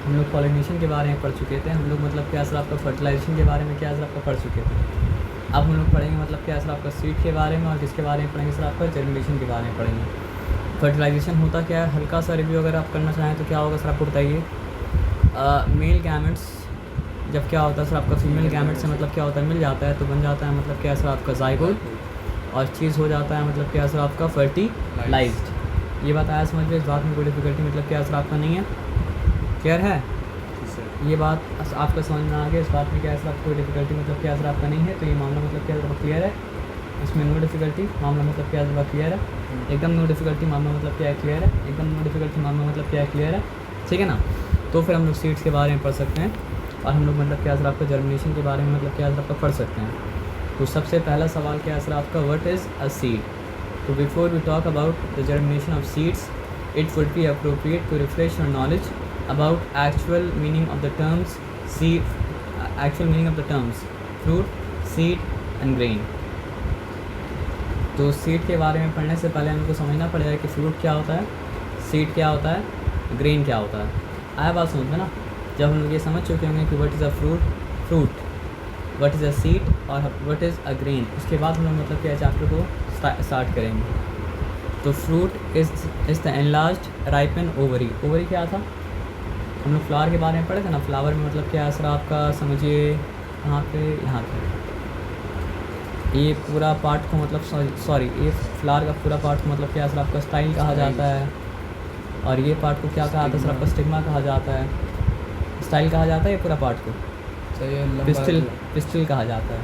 हम लोग पॉलिनेशन के बारे में पढ़ चुके थे, हम लोग मतलब क्या सर आपका फर्टिलाइजेशन के बारे में क्या सर आपका पढ़ चुके थे। अब हम लोग पढ़ेंगे मतलब क्या सर आपका सीड के बारे में, और किसके बारे में पढ़ेंगे सर आपका जर्मिनेशन के बारे में पढ़ेंगे। फर्टिलाइजेशन होता क्या है, हल्का सा रिव्यू अगर आप करना चाहें तो क्या होगा सर आपको बताइए। मेल गैमेट्स जब क्या होता है सर आपका फीमेल गैमेट से मतलब क्या होता है मिल जाता है तो बन जाता है मतलब क्या सर आपका ज़ाइगोट, और चीज़ हो जाता है मतलब क्या सर आपका फर्टिलाइज्ड। ये बात आया समझ में, इस बात में कोई डिफिकल्टी मतलब क्या सर आपका नहीं है, क्लियर है ये बात आपका समझ में आ गया। इस बात में क्या सर आपको कोई डिफिकल्टी मतलब क्या सर आपका नहीं है, तो ये मामला मतलब क्या सर क्लियर है, इसमें नो डिफिकल्टी, मामला मतलब क्या सर क्लियर है, एकदम नो डिफिकल्टी, मामला मतलब क्या है क्लियर है, एकदम नो डिफिकल्टी, मामला मतलब क्या है क्लियर है, ठीक है ना। तो फिर हम लोग सीड्स के बारे में पढ़ सकते हैं, और हम लोग मतलब क्या सर आपका जर्मिनेशन के बारे में मतलब क्या सर आपका पढ़ सकते हैं। तो सबसे पहला सवाल क्या सर आपका, व्हाट इज़ अ सीड। तो before we talk about the germination of seeds, it would be appropriate to refresh your knowledge about actual meaning of the terms fruit, seed and grain। तो seed के बारे में पढ़ने से पहले हमको समझना पड़ेगा कि फ्रूट क्या होता है, सीड क्या होता है, ग्रेन क्या होता है। आया बात समझ में ना। जब हम लोग ये समझ चुके होंगे कि what is a fruit, what is a seed और व्हाट इज़ अ ग्रेन, उसके बाद हम लोग मतलब क्या चैप्टर को स्टार्ट करेंगे। तो fruit is the enlarged ripen ovary. Ovary क्या था, हम लोग फ्लावर के बारे में पढ़े थे ना। फ्लावर में मतलब क्या असर आपका समझिए, यहाँ पे ये पूरा पार्ट को मतलब सॉरी ये फ्लावर का पूरा पार्ट को मतलब क्या असर आपका स्टाइल कहा जाता है, और ये पार्ट को क्या कहा जाता है सर आपका स्टिग्मा कहा जाता है, स्टाइल कहा जाता है ये पूरा पार्ट को पिस्टिल कहा जाता है।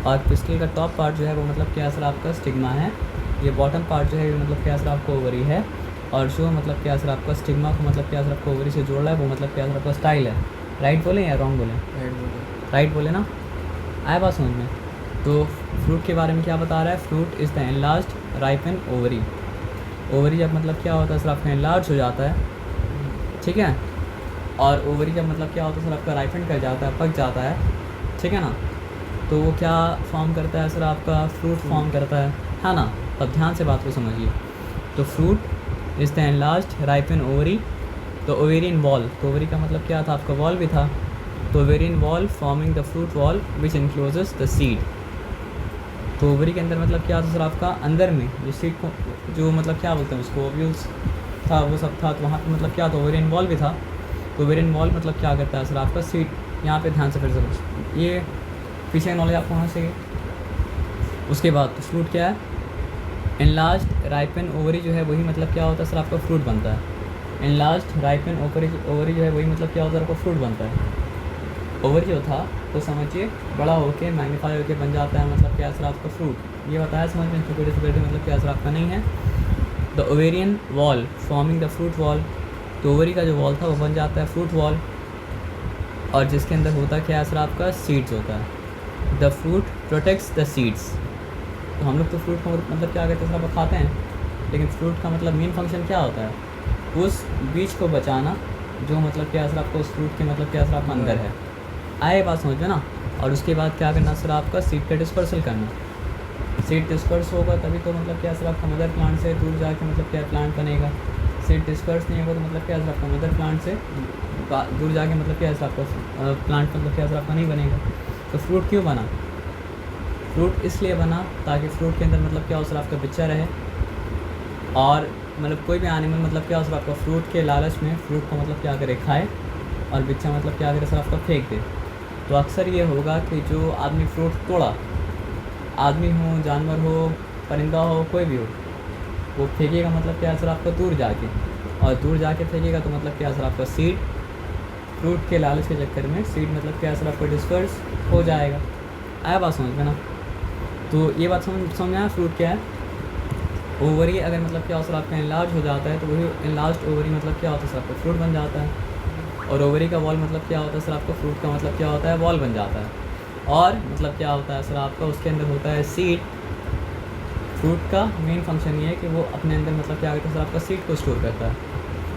और पिस्टिल का टॉप पार्ट जो है वो मतलब क्या असर आपका स्टिग्मा है, ये बॉटम पार्ट जो है ये मतलब क्या असर आपको ओवरी है, और जो मतलब क्या सर आपका स्टिग्मा को मतलब क्या सर आपको ओवरी से जोड़ रहा है वो मतलब क्या सर आपका स्टाइल है। राइट बोले या रॉन्ग बोले, राइट बोले ना। आया बात समझ में। तो फ्रूट के बारे में क्या बता रहा है, fruit is the enlarged ripen ovary. Ovary जब मतलब क्या होता है सर आपका एनलार्ज हो जाता है, ठीक है, और ओवरी जब मतलब क्या होता है सर आपका राइपन कर जाता है, पक जाता है, ठीक है ना, तो वो क्या फॉर्म करता है सर आपका फ्रूट फॉर्म करता है ना। अब ध्यान से बात को समझिए। तो fruit is the enlarged ripen ovary, तो ओवेरियन वॉल, तो ओवरी का मतलब क्या था आपका वॉल भी था, तो ovarian wall forming the fruit wall which encloses the seed. तो ओवरी के अंदर मतलब क्या था सर आपका अंदर में जो सीड को जो मतलब क्या बोलते हैं उसको ओव्यूल्स था वो सब था, तो वहाँ पे मतलब क्या था ओवेरियन वॉल भी था। तो ओवेरियन वॉल मतलब क्या करता है सर आपका सीड, यहाँ पे ध्यान से फिर से ये पीछे नॉलेज आपको होना चाहिए। उसके बाद तो फ्रूट क्या है, एनलार्ज्ड राइपन ओवरी जो है वही मतलब क्या होता है सर आपका फ्रूट बनता है। एनलार्ज्ड राइपन ओवरी जो है वही मतलब क्या होता है आपका फ्रूट बनता है। ओवरी जो था तो समझिए बड़ा होके मैग्नीफाई होके बन जाता है मतलब क्या सर आपका फ्रूट। ये बताया समझ में, छोटे छोटे मतलब क्या सर आपका नहीं है। The ovarian wall forming the fruit wall, तो ओवरी का जो वॉल था वो बन जाता है फ्रूट वॉल, और जिसके अंदर होता क्या है सर आपका सीड्स होता है। The fruit protects the seeds, तो हम लोग तो फ्रूट को मतलब क्या कहते हैं सब खाते हैं, लेकिन फ्रूट का मतलब मेन फंक्शन क्या होता है, उस बीज को बचाना जो मतलब क्या सर आपको उस फ्रूट के मतलब क्या सर आपका अंदर है। आए बात समझ में ना। और उसके बाद क्या करना सर आपका सीड का डिस्पर्सल करना। सीड डिस्पर्स होगा तभी तो मतलब क्या सर आपका मदर प्लांट से दूर जाके मतलब क्या प्लांट बनेगा। सीड डिस्पर्स नहीं होगा तो मतलब क्या सर आपका मदर प्लांट से दूर जाके मतलब क्या सर आपका प्लांट मतलब क्या सर आपका नहीं बनेगा। तो फ्रूट क्यों बना, फ्रूट इसलिए बना ताकि फ्रूट के अंदर मतलब क्या हो सर आपका बिच्चा रहे, और मतलब कोई भी एनिमल मतलब क्या हो सर आपका फ्रूट के लालच में फ्रूट को मतलब क्या करे खाए, और बिच्चा मतलब क्या करे सर आपका फेंक दे। तो अक्सर ये होगा कि जो आदमी फ्रूट तोड़ा, आदमी हो जानवर हो परिंदा हो कोई भी हो, वो फेंकेगा मतलब क्या सर आपका दूर जाके, और दूर जाके फेंकेगा तो मतलब क्या सर आपका सीड फ्रूट के लालच के चक्कर में सीड मतलब क्या सर आपका डिस्पर्स हो जाएगा। आया बात समझ में ना। तो ये बात समझ में आया फ्रूट क्या है। ओवरी अगर मतलब क्या हो सर आपका एनलार्ज हो जाता है तो वही एनलार्ज ओवरी मतलब क्या होता है सर आपका फ्रूट बन जाता है, और ओवरी का वॉल मतलब क्या होता है सर आपका फ्रूट का मतलब क्या होता है वॉल बन जाता है, और मतलब क्या होता है सर आपका उसके अंदर होता है सीड। फ्रूट का मेन फंक्शन ये है कि वो अपने अंदर मतलब क्या करता है सर आपका सीड को स्टोर करता है,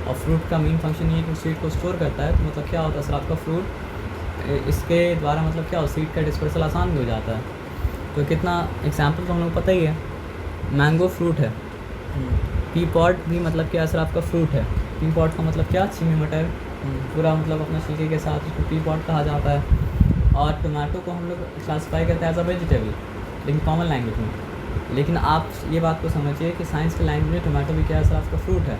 और फ्रूट का मेन फंक्शन ये है कि सीड को स्टोर करता है। तो मतलब क्या होता है सर आपका फ्रूट इसके द्वारा मतलब क्या हो सीड का डिस्पर्सल आसान भी हो जाता है। तो कितना एग्जाम्पल तो हम लोग पता ही है, मैंगो फ्रूट है, पी पॉट भी मतलब क्या सर आपका फ्रूट है। पी पॉट का मतलब क्या, छीमी मटर पूरा मतलब अपना छिलके के साथ, उसको पी पॉट कहा जाता है। और टोमेटो को हम लोग क्लासीफाई करते हैं एज अ वेजिटेबल, लेकिन कॉमन लैंग्वेज में। लेकिन आप ये बात को समझिए कि साइंस के लैंग्वेज में टोमेटो भी क्या है सर, आपका फ्रूट है।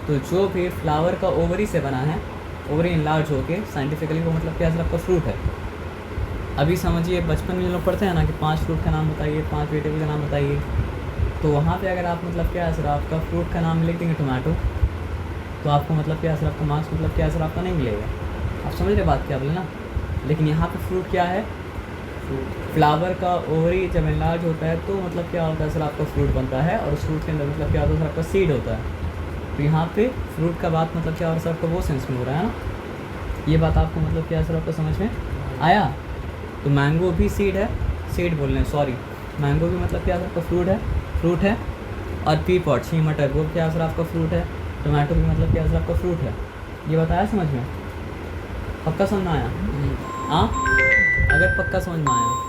तो जो भी फ्लावर का ओवरी से बना है, ओवरी इनलार्ज होके साइंटिफिकली वो मतलब क्या है सर, आपका फ्रूट है। अभी समझिए बचपन में जो लोग पढ़ते हैं ना कि 5 फ्रूट का नाम बताइए, 5 वेजिटेबल का नाम बताइए, तो वहाँ पे अगर आप मतलब क्या है सर, आपका फ्रूट का नाम लिख देंगे टोमेटो, तो आपको मतलब क्या है सर, आपका मार्क्स मतलब क्या है सर, आपका नहीं मिलेगा। आप समझ रहे बात क्या बोले ना। लेकिन यहाँ पे फ्रूट क्या है, फ्लावर का ओवरी जब इनलार्ज होता है तो मतलब क्या होता है सर, आपका फ्रूट बनता है। और उस फ्रूट के अंदर मतलब क्या होता है सर, आपका सीड होता है। तो यहाँ पे फ्रूट का बात मतलब क्या हो रहा है सर, आपका वो सेंस में हो रहा है ना। ये बात आपको मतलब क्या है सर, आपको समझ में आया। तो मैंगो भी सीड है, सीड बोल रहे हैं सॉरी, मैंगो भी मतलब क्या है सर, आपका फ्रूट है। और पी पॉट छी मटर वो क्या है सर, आपका फ्रूट है। टोमेटो भी मतलब क्या है सर, आपका फ्रूट है। ये बताया समझ में, पक्का समझ में आया। हाँ, अगर पक्का समझ में आया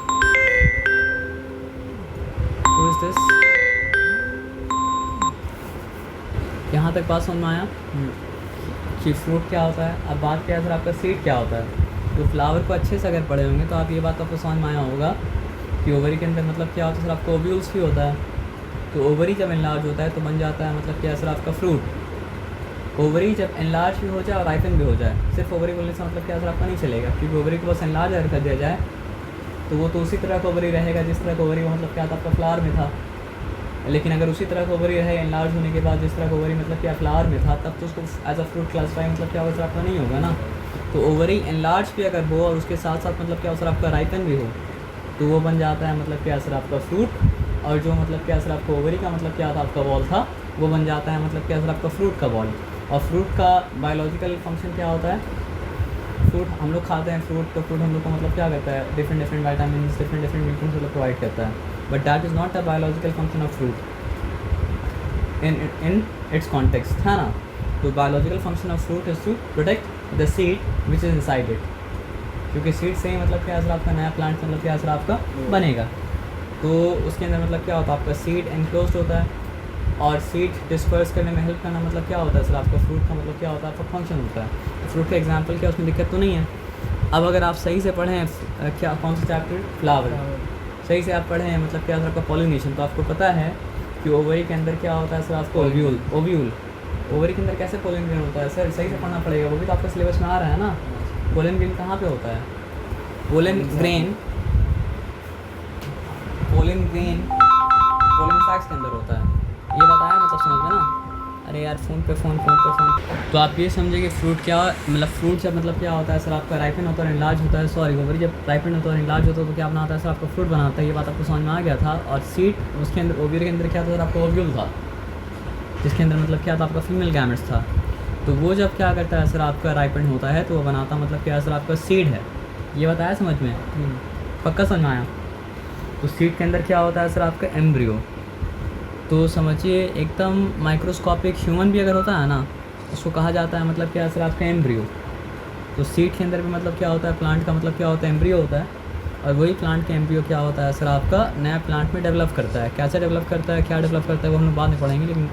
Who is this? यहाँ तक बात समझ में आया कि फ्रूट क्या होता है। अब बात क्या है सर, आपका सीड क्या होता है। तो फ्लावर को अच्छे से अगर पढ़े होंगे तो आप ये बात आपको समझ में आया होगा कि ओवरी के अंदर मतलब क्या होता है सर, आपका ओव्यूल्स भी होता है। तो ओवरी जब इनलार्ज होता है तो बन जाता है मतलब क्या है सर, आपका फ्रूट। ओवरी जब इनलार्ज भी हो जाए और राइपन भी हो जाए, सिर्फ ओवरी बोलने से मतलब क्या सर, आपका नहीं चलेगा, क्योंकि ओवरी को बस इनलार्ज अगर कर दिया जाए तो वो तो उसी तरह का ओवरी रहेगा जिस तरह का ओवरी मतलब क्या था, आपका फ्लावर में था। लेकिन अगर उसी तरह का ओवरी रहे इनलार्ज होने के बाद जिस तरह का ओवरी मतलब क्या फ्लावर में था, तब तो उसको एज अ फ्रूट क्लासीफाई मतलब क्या होगा सर, आपका नहीं होगा ना। तो ओवरी इनलार्ज भी अगर हो और उसके साथ साथ मतलब क्या हो सर, आपका राइपन भी हो, तो वो बन जाता है मतलब क्या सर, आपका फ्रूट। और जो मतलब क्या सर, आपका ओवरी का मतलब क्या था, आपका बॉल था, वो बन जाता है मतलब क्या सर, आपका फ्रूट का बॉल। और फ्रूट का बायोलॉजिकल फंक्शन क्या होता है, फ्रूट हम लोग खाते हैं फ्रूट, तो फ्रूट हम लोग को मतलब क्या करता है, डिफरेंट वाइटामिन, डिफरेंट न्यूट्रिएंट्स मतलब प्रोवाइड करता है। But that is not a biological function of fruit in its context, है ना। तो biological function of fruit is to protect the seed which is inside it, क्योंकि सीड से ही मतलब क्या सर, आपका नया प्लांट मतलब क्या सर, आपका बनेगा। तो उसके अंदर मतलब क्या होता है, आपका सीड एनक्लोज्ड होता है। और सीड डिस्पर्स करने में हेल्प करना मतलब क्या होता है सर, आपका फ्रूट का मतलब क्या होता है, आपका फंक्शन होता है। तो फ्रूट का एग्जांपल क्या, उसमें दिक्कत तो नहीं है। अब अगर आप सही से पढ़ें क्या, कौन सा चैप्टर, फ्लावर, सही से आप पढ़ें मतलब क्या सर, आपका पॉलिनेशन, तो आपको पता है कि ओवरी के अंदर क्या होता है सर, आपको ओव्यूल ओवरी के अंदर कैसे पोलन होता है सर, सही से पढ़ना पड़ेगा, वो भी तो आपका सिलेबस में आ रहा है ना। पोलन ग्रेन कहाँ पे होता है, पोलन ग्रेन पोलन सैक्स के अंदर होता है। ये बताया मतलब समझ में ना। अरे यार फ़ोन पे फ़ोन। तो आप ये समझे कि फ्रूट क्या मतलब, फ्रूट जब मतलब क्या होता है सर, आपका राइपन होता है और इनलार्ज होता है, सॉरी ओवरी जब राइपन होता है और इनलार्ज होता है तो क्या बनाता है सर, आपका फ्रूट बनाता है। ये बात आपको समझ में आ गया था। और सीड उसके अंदर, ओवरी के अंदर क्या था सर, आपका ओव्यूल था, जिसके अंदर मतलब क्या था, आपका फीमेल गैमेट्स था। तो वो जब क्या करता है सर, आपका राइपन होता है तो वो बनाता मतलब क्या सर, आपका सीड है। ये बताया समझ में, पक्का समझ में आया। तो सीड के अंदर क्या होता है सर, आपका एम्ब्रियो। तो समझिए एकदम माइक्रोस्कोपिक ह्यूमन भी अगर होता है ना, उसको कहा जाता है मतलब क्या सर, आपका एम्ब्रियो। तो सीड के अंदर भी मतलब क्या होता है, प्लांट का मतलब क्या होता है, एम्ब्रियो होता है। और वही प्लांट का एम्ब्रियो क्या होता है सर, आपका नया प्लांट में डेवलप करता है। कैसे डेवलप करता है, क्या डेवलप करता है, वो हम लोग बाद में पढ़ेंगे। लेकिन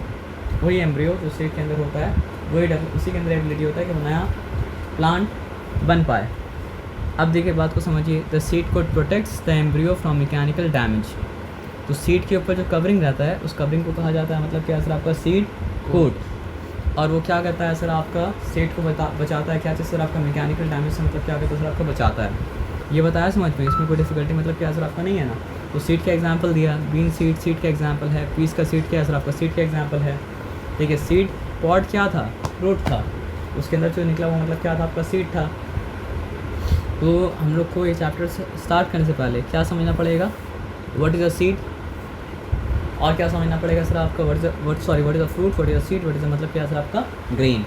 वही एम्ब्रियो जो सीड के अंदर होता है, वही उसी के अंदर एबिलिटी होता है कि वो नया प्लांट बन पाए। अब देखिए बात को समझिए, the seed code protects the embryo from mechanical damage. तो सीड के ऊपर जो कवरिंग रहता है, उस कवरिंग को कहा जाता है मतलब क्या सर, आपका सीड कोट। और वो क्या करता है सर, आपका सीड को बचाता है क्या चीज़ सर, आपका मैकेनिकल डैमेज से मतलब क्या करता है सर, आपका बचाता है। ये बताया समझ में, इसमें कोई डिफिकल्टी मतलब क्या सर, आपका नहीं है ना। तो सीड का एग्जांपल दिया, बीन सीड का एग्जांपल है, पीस का सीड क्या है सर, आपका सीड का एग्जांपल है। ठीक है, सीड पॉड क्या था, फ्रूट था, उसके अंदर जो निकला वो मतलब क्या था, आपका सीड था। तो हम लोग को ये चैप्टर स्टार्ट करने से पहले क्या समझना पड़ेगा, व्हाट इज़ अ सीड, और क्या समझना पड़ेगा सर आपका, what is a fruit, what is a seed, what is मतलब क्या सर, आपका ग्रेन।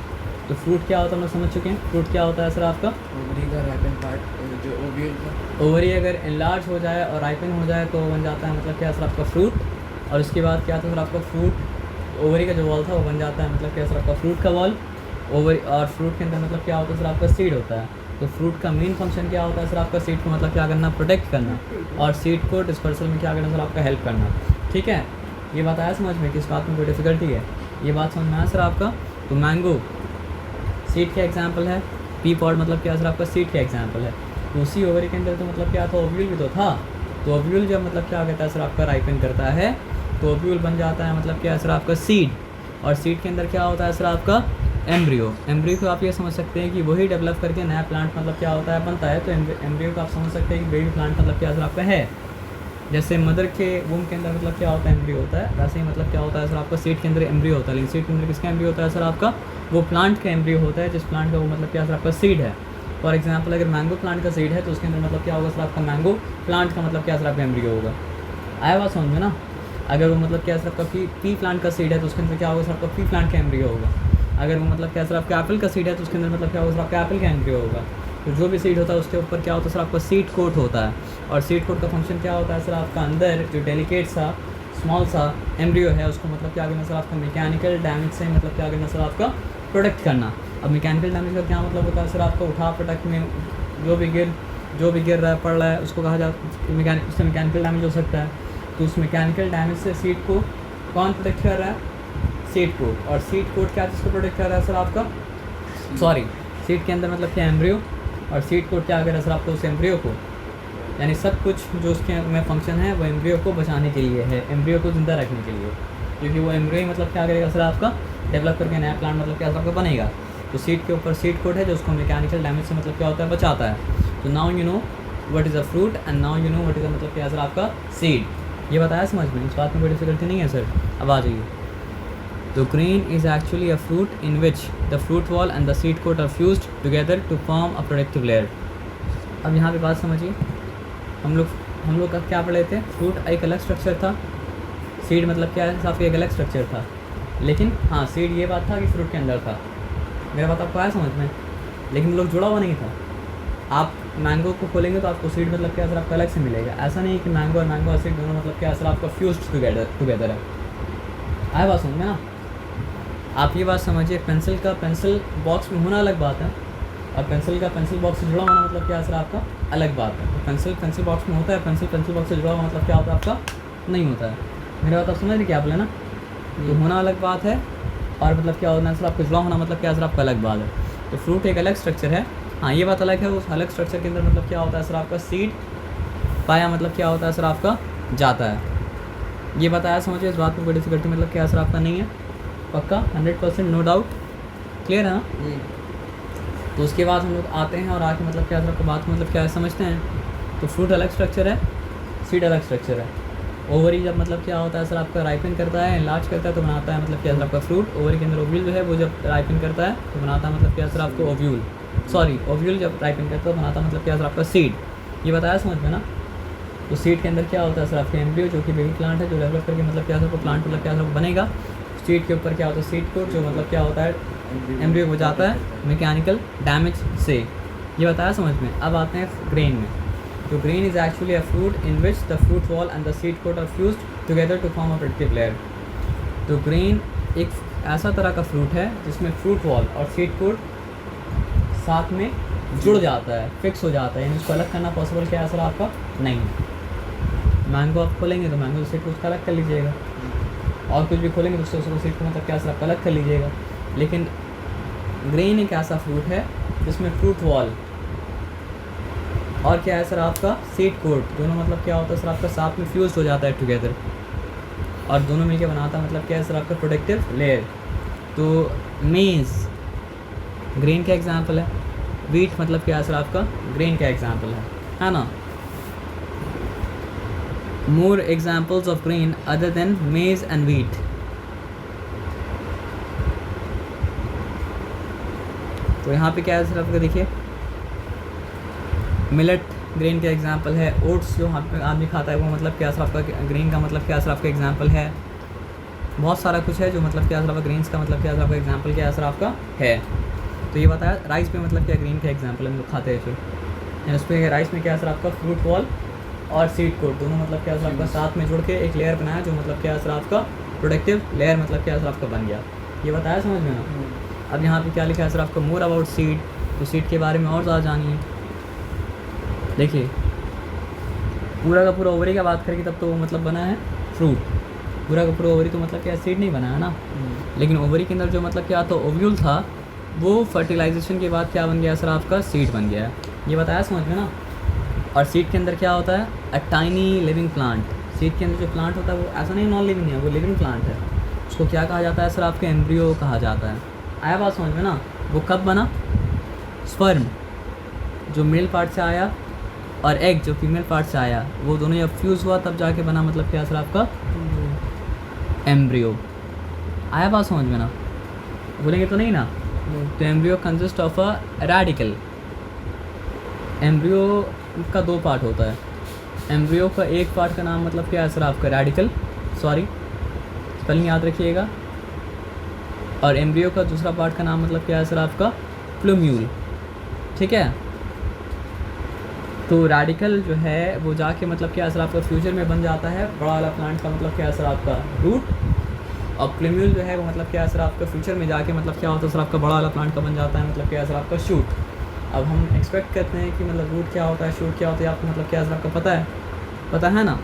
तो फ्रूट क्या होता है हम लोग समझ चुके हैं। फ्रूट क्या होता है सर, आपका ओवरी का राइपन पार्ट, जो ओव्यूल का, ओवरी अगर इनलार्ज हो जाए और राइपन हो जाए तो बन जाता है मतलब क्या सर, आपका फ्रूट। और उसके बाद क्या था सर, आपका फ्रूट, ओवरी का जो बॉल था वो बन जाता है मतलब क्या सर, आपका फ्रूट का बॉल। ओवरी और फ्रूट के अंदर मतलब क्या होता है सर, आपका सीड होता है। तो फ्रूट का मेन फंक्शन क्या होता है सर, आपका सीड को मतलब क्या करना, प्रोटेक्ट करना, और सीड को डिस्पर्सल में क्या करना सर, आपका हेल्प करना। ठीक है, ये बात आया समझ में कि इस बात में कोई डिफिकल्टी है, ये बात समझ में आया सर आपका। तो मैंगो सीड का एग्जाम्पल है, पी पॉड मतलब क्या सर आपका सीड का एग्जाम्पल है। तो उसी ओवरी के अंदर तो मतलब क्या था, ओव्यूल भी तो था। तो ओव्यूल जब मतलब क्या कहता है सर आपका राइपन करता है तो ओव्यूल बन जाता है मतलब क्या सर आपका सीड, और सीड के अंदर क्या होता है सर आपका एम्ब्रियो। एम्ब्रियो को आप ये समझ सकते हैं कि वही डेवलप करके नया प्लांट मतलब क्या होता है बनता है। तो एम्ब्रियो को आप समझ सकते हैं कि बेबी प्लांट मतलब क्या सर आपका है। जैसे मदर के वूम के अंदर मतलब क्या होता है, एम्ब्रियो होता है, वैसे ही मतलब क्या होता है सर आपका सीड के अंदर एम्ब्रियो होता है। लेकिन सीड के अंदर किसका एम्ब्रियो होता है सर आपका, वो प्लांट का एम्ब्रियो होता है जिस प्लांट का वो मतलब क्या सर आपका सीड है। फॉर एग्जाम्पल अगर मैंगो प्लांट का सीड है तो उसके अंदर मतलब क्या होगा सर आपका मैंगो प्लांट का मतलब क्या सर आपका एम्ब्रियो होगा। आया बात समझ में ना। अगर वो मतलब क्या सर आपका पी प्लांट का सीड है तो उसके अंदर क्या होगा सर आपका पी प्लांट का एम्ब्रियो होगा। अगर वो मतलब क्या सर आपका एप्पल का सीड है तो उसके अंदर मतलब क्या होगा सर आपका एप्पल का एम्ब्रियो होगा। तो जो भी सीड होता है उसके ऊपर क्या होता है सर आपका सीड कोट होता है। और सीड कोट का फंक्शन क्या होता है सर आपका, अंदर जो डेलिकेट सा स्मॉल सा एम्ब्रियो है उसको मतलब क्या करना सर आपका मैकेनिकल डैमेज से मतलब क्या करना सर आपका प्रोटेक्ट करना। अब मैकेनिकल डैमेज का क्या मतलब होता है सर आपका, उठा पटक में जो भी गिर रहा है पड़ रहा है उसको कहा जाता है उससे मैकेनिकल डैमेज हो सकता है। तो उस मैकेनिकल डैमेज से सीड को कौन प्रोटेक्ट कर रहा है, सीड कोट। और सीड कोट क्या चीज़ को प्रोटेक्ट कर रहा है सर आपका, सॉरी सीड के अंदर मतलब क्या एम्ब्रियो, और सीड कोट क्या करें सर आपको उस एम्ब्रियो को, यानी सब कुछ जो उसके में फंक्शन है वो एम्ब्रियो को बचाने के लिए है, एम्ब्रियो को ज़िंदा रखने के लिए। क्योंकि वो एम्ब्रियो मतलब क्या करेगा सर आपका, डेवलप करके नया प्लांट मतलब क्या सर आपका बनेगा। तो सीड के ऊपर सीड कोट है जो उसको मैकेनिकल डैमेज से मतलब क्या होता है बचाता है। तो now you know what is a fruit and now you know what is अ मतलब क्या सर आपका सीड। ये बताया समझ में, इस बात में कोई डिफिकल्टी नहीं है सर। अब आ जाइए। तो grain is actually a fruit in which the fruit wall and the seed coat are fused together to form a protective layer। अब यहाँ पे बात समझिए, हम लोग का क्या पढ़े थे, फ्रूट एक अलग स्ट्रक्चर था, सीड मतलब क्या है साफ एक अलग स्ट्रक्चर था। लेकिन हाँ सीड ये बात था कि फ्रूट के अंदर था, मेरा बात आपको आया समझ में। लेकिन लोग जुड़ा हुआ नहीं था। आप मैंगो को खोलेंगे तो आपको सीड मतलब क्या सर आपका अलग से मिलेगा। ऐसा नहीं कि मैंगो और सीड दोनों मतलब क्या सर आपका फ्यूज्ड टुगेदर है। आया बात समझ में ना। आप ये बात समझिए, पेंसिल बॉक्स में होना अलग बात है और पेंसिल बॉक्स से जुड़ा होना मतलब क्या सर आपका अलग बात है। तो पेंसिल बॉक्स में होता है, पेंसिल बॉक्स से जुड़ा हुआ मतलब क्या होता है आपका नहीं होता है। मेरी बात आप समझ रही क्या आप लेना, तो होना अलग बात है और मतलब क्या होना सर आपका जुड़ा होना मतलब क्या सर आपका अलग बात है। तो फ्रूट एक अलग स्ट्रक्चर है, हाँ ये बात अलग है। उस अलग स्ट्रक्चर के अंदर मतलब क्या होता है सर आपका सीड पाया मतलब क्या होता है सर आपका जाता है। ये बताया समझिए, इस बात में कोई डिफिकल्टी मतलब क्या सर आपका नहीं है, पक्का 100% नो डाउट, क्लियर है ना। तो उसके बाद हम लोग आते हैं और आके मतलब क्या सर आपका बात मतलब क्या है समझते हैं। तो फ्रूट अलग स्ट्रक्चर है, सीड अलग स्ट्रक्चर है। ओवरी जब मतलब क्या होता है सर आपका राइपन करता है, एनलार्ज करता है तो बनाता है मतलब क्या सर आपका फ्रूट। ओवरी के अंदर ओव्यूल जो है वो जब राइपन करता है तो बनाता है मतलब क्या सर आपको ओव्यूल जब राइपन करता है तो बनाता है मतलब क्या सर आपका सीड। ये बताया समझ में ना। तो सीड के अंदर क्या होता है सर आपका एम्ब्रियो जो कि बेबी प्लांट है जो डेवलप करके मतलब क्या सर प्लांट मतलब क्या सर बनेगा। सीड के ऊपर क्या होता है सीड कोट जो मतलब क्या होता है एम्ब्रियो को जाता है मैकेनिकल डैमेज से। ये बताया समझ में। अब आते हैं ग्रेन में। तो grain is actually a fruit in which the fruit wall and the seed coat are fused together to form a protective layer. तो ग्रेन एक ऐसा तरह का फ्रूट है जिसमें फ्रूट वॉल और सीड कोट साथ में जुड़ जाता है, फिक्स हो जाता है, यानी उसको अलग करना पॉसिबल क्या है सर आपका नहीं। मैंगो आप खोलेंगे तो मैंगो सीड को उसका अलग कर लीजिएगा, और कुछ भी खोलेंगे तो उसको सीड को मतलब क्या सर आपका अलग कर लीजिएगा। लेकिन ग्रेन एक ऐसा फ्रूट है जिसमें फ्रूट वॉल और क्या है सर आपका सीड कोट दोनों मतलब क्या होता है सर आपका साथ में फ्यूज हो जाता है टुगेदर, और दोनों मिलके बनाता है मतलब क्या है सर आपका प्रोटेक्टिव लेयर। तो मेज़ ग्रेन का एग्जाम्पल है, वीट मतलब क्या है सर आपका ग्रेन का एग्जाम्पल है ना। More examples of grain other than मेज एंड वीट। तो यहाँ पे क्या है सर आपका देखिए, मिलेट ग्रेन का एग्जाम्पल है। ओट्स जो आदमी खाता है वो मतलब क्या सर आपका ग्रेन का मतलब क्या सर आपका एग्जाम्पल है। बहुत सारा कुछ है जो मतलब क्या सर आपका ग्रेन्स का मतलब क्या सर आपका एग्जाम्पल क्या सर आपका है। तो ये बताया राइस पे मतलब क्या ग्रेन का एग्जाम्पल हम लोग खाते हैं जो उस पर राइस में क्या सर आपका फ्रूट वॉल और सीड कोट दोनों मतलब क्या सर आपका साथ में जुड़ के एक लेयर बनाया जो मतलब क्या सर आपका प्रोटेक्टिव लेयर मतलब क्या सर आपका बन गया। ये बताया समझ में ना। अब यहाँ पे क्या लिखा है सर आपका मोर अबाउट सीड। तो सीड के बारे में और ज़्यादा जानिए। देखिए पूरा का पूरा ओवरी का बात करेंगे तब तो वो मतलब बना है फ्रूट, पूरा का पूरा ओवरी तो मतलब क्या सीड नहीं बना है ना। लेकिन ओवरी के अंदर जो मतलब क्या था ओव्यूल था, वो फर्टिलाइजेशन के बाद क्या बन गया सर आपका सीड बन गया है। ये बताया समझ में ना। और सीड के अंदर क्या होता है, a tiny living plant. Seed के अंदर जो प्लांट होता है वो ऐसा नहीं नॉन लिविंग है, वो लिविंग प्लांट है। उसको क्या कहा जाता है सर, आपके एम्ब्रियो कहा जाता है। आया बात समझ में ना। वो कब बना, स्पर्म जो मेल पार्ट से आया और एग जो फीमेल पार्ट से आया, वो दोनों जब फ्यूज़ हुआ तब जाके बना मतलब क्या सर आपका एम्ब्रियो। आया बात समझ में ना, बोलेंगे तो नहीं ना। तो embryo consist of a radical. Embryo का दो पार्ट होता है। एम्ब्रियो का एक पार्ट का नाम मतलब क्या है सर आपका रेडिकल, सॉरी स्पेलिंग याद रखिएगा। और एम्ब्रियो का दूसरा पार्ट का नाम मतलब क्या है सर आपका प्लूम्यूल, ठीक है। तो रेडिकल जो है वो जाके मतलब क्या है सर आपका फ्यूचर में बन जाता है बड़ा वाला प्लांट का मतलब क्या है सर आपका रूट। और प्लूम्यूल जो है वो मतलब क्या है सर आपका फ्यूचर में जाके मतलब क्या होता है सर आपका बड़ा वाला प्लांट का बन जाता है मतलब क्या है सर आपका शूट। अब हम एक्सपेक्ट करते हैं कि मतलब रूट क्या होता है, शूट क्या होता है, आपको मतलब क्या है सर आपका पता है ना,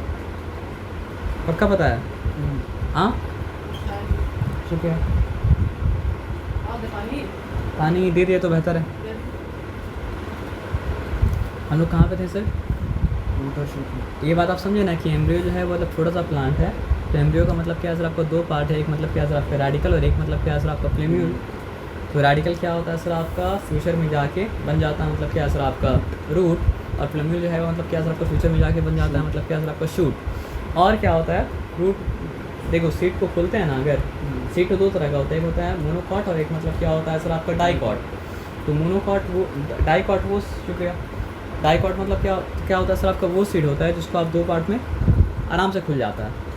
पक्का पता है। हाँ शुक्रिया, पानी दे दिए तो बेहतर है। हम लोग कहाँ पे थे सर, ये बात आप समझे ना कि एम्ब्रियो जो है वो मतलब छोटा सा प्लांट है। तो एम्ब्रियो का मतलब क्या है सर आपका दो पार्ट है, एक मतलब क्या है सर आपका रेडिकल और एक मतलब क्या है सर आपका प्लूम्यूल। तो रेडिकल क्या होता है सर आपका फ्यूचर में जाके बन जाता है मतलब क्या है सर आपका रूट। और प्लूम्यूल जो है वो मतलब क्या है सर आपका फ्यूचर में जाके बन जाता है मतलब क्या है सर आपका शूट। और क्या होता है रूट, देखो सीड को खोलते हैं ना, अगर सीड तो दो तरह का होता है, एक होता है मोनोकॉट और एक मतलब क्या होता है सर आपका डाइकॉट। तो मोनोकॉट वो, डाइकॉट वो, शुक्रिया, डाइकॉट मतलब क्या होता है सर आपका वो सीड होता है जिसको आप दो पार्ट में आराम से खुल जाता है।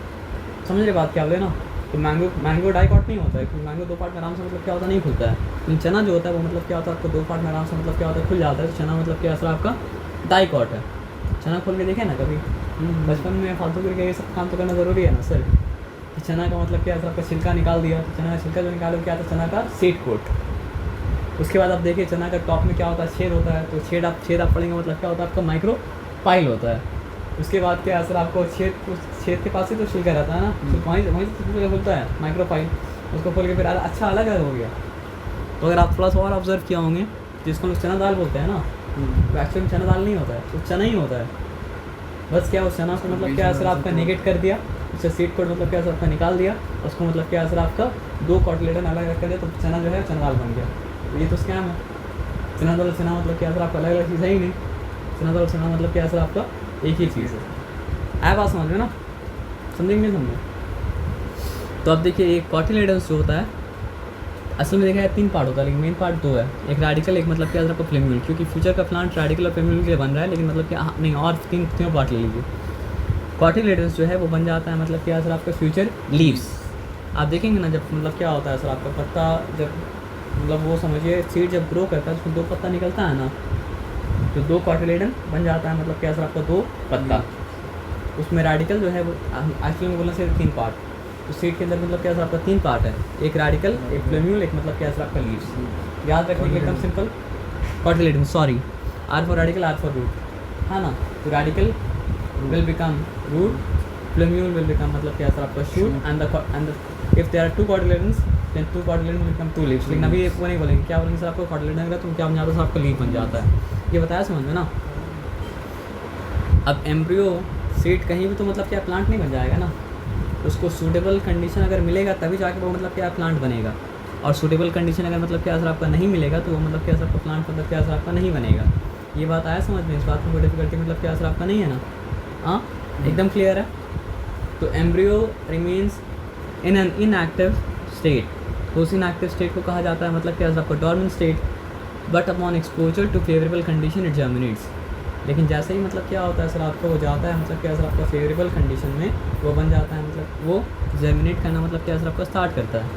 समझ रहे बात क्या बोले ना। तो मैंगो डाइकॉट नहीं होता है, क्योंकि मैंगो दो पार्ट में आराम से मतलब क्या होता है नहीं खुलता है। लेकिन चना जो होता है वो मतलब क्या होता है आपको दो पार्ट में आराम से मतलब क्या होता है खुल जाता है। तो चना मतलब क्या है सर आपका डाइकॉट है। चना खोल के देखे ना कभी, बचपन में फालतू करके ये सब काम तो करना ज़रूरी है ना सर। कि चना का मतलब क्या है सर आपका छिलका निकाल दिया, तो चना का छिलका जो निकालो क्या था चना का सीड कोट। उसके बाद आप देखिए चना का टॉप में क्या होता है, छेद होता है। तो छेद आप पढ़ेंगे मतलब क्या होता है आपका माइक्रो पाइल होता है। उसके बाद क्या है सर आपको छेद के पास ही तो छिलका रहता है ना, तो वहीं से खुलता है माइक्रो पाइल। उसको खोल के फिर अच्छा अलग हो गया। तो अगर आप थोड़ा सा और ऑब्जर्व किया होंगे, जिसको लोग चना दाल बोलते हैं ना, तो एक्चुअली चना दाल नहीं होता है, तो चना ही होता है। बस क्या उस चना को मतलब क्या है सर आपका नेगेट कर दिया, उससे सीड कोड मतलब क्या है सर आपका निकाल दिया, उसको मतलब क्या है सर आपका दो कॉटलेटन अलग अलग कर दिया, तो चना जो है चना दाल बन गया। तो ये तो स्कैम है। चना दाल चना मतलब क्या है सर आपका अलग अलग चीज़ है ही नहीं। चना दाल चना मतलब क्या है सर आपका एक ही चीज़ है। आया बात समझ में ना, समझेंगे नहीं समझे। तो अब देखिए एक कॉटिलेडन्स जो होता है असल में देखा है तीन पार्ट होता है, लेकिन मेन पार्ट दो है। एक रेडिकल, एक मतलब क्या है आपका प्लूम्यूल, क्योंकि फ्यूचर का प्लांट रेडिकल और प्लूम्यूल के लिए बन रहा है। लेकिन मतलब क्या नहीं, और तीनों पार्ट ले लीजिए। कॉटिलेडन्स जो है वो बन जाता है मतलब क्या है सर आपका फ्यूचर लीव्स। आप देखेंगे ना जब मतलब क्या होता है सर आपका पत्ता, जब मतलब वो समझिए सीड जब ग्रो करता है उसमें दो पत्ता निकलता है ना, तो दो कॉटिलेडन बन जाता है मतलब क्या है सर आपका दो पत्ता। उसमें रेडिकल जो है वो एक्चुअली में बोलना सिर्फ तीन पार्ट। तो सीड के अंदर मतलब क्या है सर आपका तीन पार्ट है, एक रेडिकल, एक प्लूम्यूल, एक मतलब क्या है सर आपका लीव्स। याद रखने के एकदम simple, cotyledon sorry, R for radicle, R for root, है ना। तो radicle will become root, plumule will become मतलब क्या है सर आपका shoot, and the if there are two cotyledons then two cotyledons will become two leaves। लेकिन अभी वो नहीं बोलेंगे, क्या बोलेंगे सर आपको cotyledon का तो क्या बन जाता है सर आपका लीफ बन जाता है। ये बताया समझ में ना। अब एम्ब्रियो सीड कहीं भी तो मतलब क्या प्लांट नहीं बन जाएगा ना, उसको सूटेबल कंडीशन अगर मिलेगा तभी जाके वो मतलब क्या प्लांट बनेगा। और सूटेबल कंडीशन अगर मतलब क्या सर आपका नहीं मिलेगा तो वो मतलब क्या सर आपका प्लांट मतलब क्या सर आपका नहीं बनेगा। ये बात आया समझ में, इस बात में कोई डिफिकल्टी मतलब क्या सर आपका नहीं है ना। हाँ एकदम क्लियर है। तो embryo remains in an inactive state. तो उस इनएक्टिव स्टेट को कहा जाता है मतलब क्या है आपका dormant state. But upon exposure to favourable condition it germinates. लेकिन जैसे ही मतलब क्या होता है सर आपका वो जाता है मतलब क्या सर आपका फेवरेबल कंडीशन में वो बन जाता है, मतलब वो जर्मिनेट करना मतलब क्या सर आपका स्टार्ट करता है।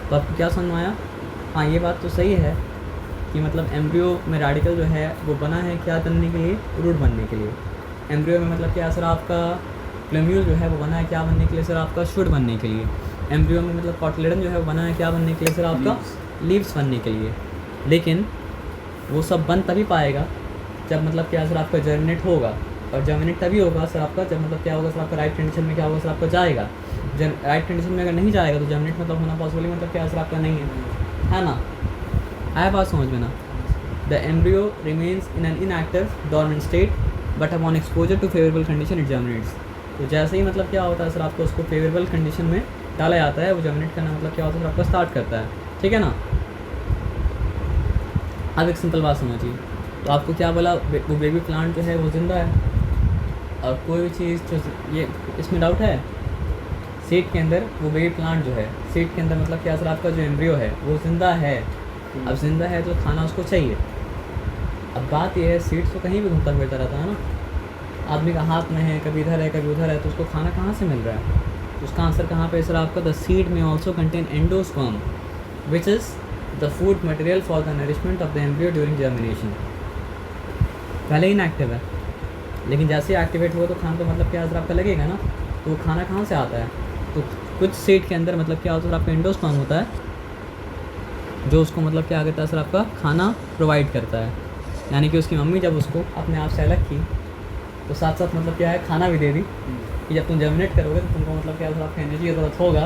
तो आपको क्या समझ में आया। हाँ ये बात तो सही है कि मतलब एम्ब्रियो में रेडिकल जो है वो बना है क्या बनने के लिए, रूट बनने के लिए। एम्ब्रियो में मतलब क्या सर आपका प्लूम्यूल जो है वो बना है क्या बनने के लिए सर आपका शूट बनने के लिए। एम्ब्रियो में मतलब कॉटिलेडन जो है वो बना है क्या बनने के लिए सर आपका लीव्स बनने के लिए। लेकिन वो सब बन तभी पाएगा जब मतलब क्या सर आपका जर्मिनेट होगा। और जर्मिनेट तभी होगा सर आपका जब मतलब क्या होगा सर आपका राइट कंडीशन में क्या होगा सर आपका जाएगा। जब राइट कंडीशन में अगर नहीं जाएगा तो जर्मिनेट मतलब होना पॉसिबल मतलब क्या सर आपका नहीं है ना। आया बात समझ में ना? The embryo remains in an inactive dormant state but upon exposure to favourable condition it germinates. तो जैसे ही मतलब क्या होता है सर, आपको उसको फेवरेबल कंडीशन में डाला जाता है, वो जर्मिनेट करना मतलब क्या होता है सर, आपका स्टार्ट करता है। ठीक है ना? अब एक सिंपल बात समझिए, तो आपको क्या बोला, वो बेबी प्लांट जो है वो जिंदा है, और कोई भी चीज़ जो ये इसमें डाउट है, सीड के अंदर वो बेबी प्लांट जो है, सीड के अंदर मतलब क्या सर, आपका जो एम्ब्रियो है वो जिंदा है। अब जिंदा है तो खाना उसको चाहिए। अब बात ये है, सीड तो कहीं भी घूमता फिरता रहता है ना, आदमी का हाथ में है, कभी इधर है कभी उधर है, तो उसको खाना कहाँ से मिल रहा है? तो उसका आंसर कहाँ पे सर आपका, द सीड में also contain endosperm which is the food material for the nourishment of the embryo during germination. पहले इनएक्टिव है, लेकिन जैसे ही एक्टिवेट हुआ तो खाना तो मतलब क्या सर आपका लगेगा ना, तो वो खाना कहाँ से आता है? तो कुछ सीड के अंदर मतलब क्या होता है सर, आपका एंडोस्पर्म होता है जो उसको मतलब क्या करता है सर, आपका खाना प्रोवाइड करता है। यानी कि उसकी मम्मी जब उसको अपने आप से अलग की तो साथ साथ मतलब क्या है, खाना भी दे दी कि जब तुम जर्मिनेट करोगे तो तुमको मतलब क्या सर, आपका एनर्जी की ज़रूरत होगा,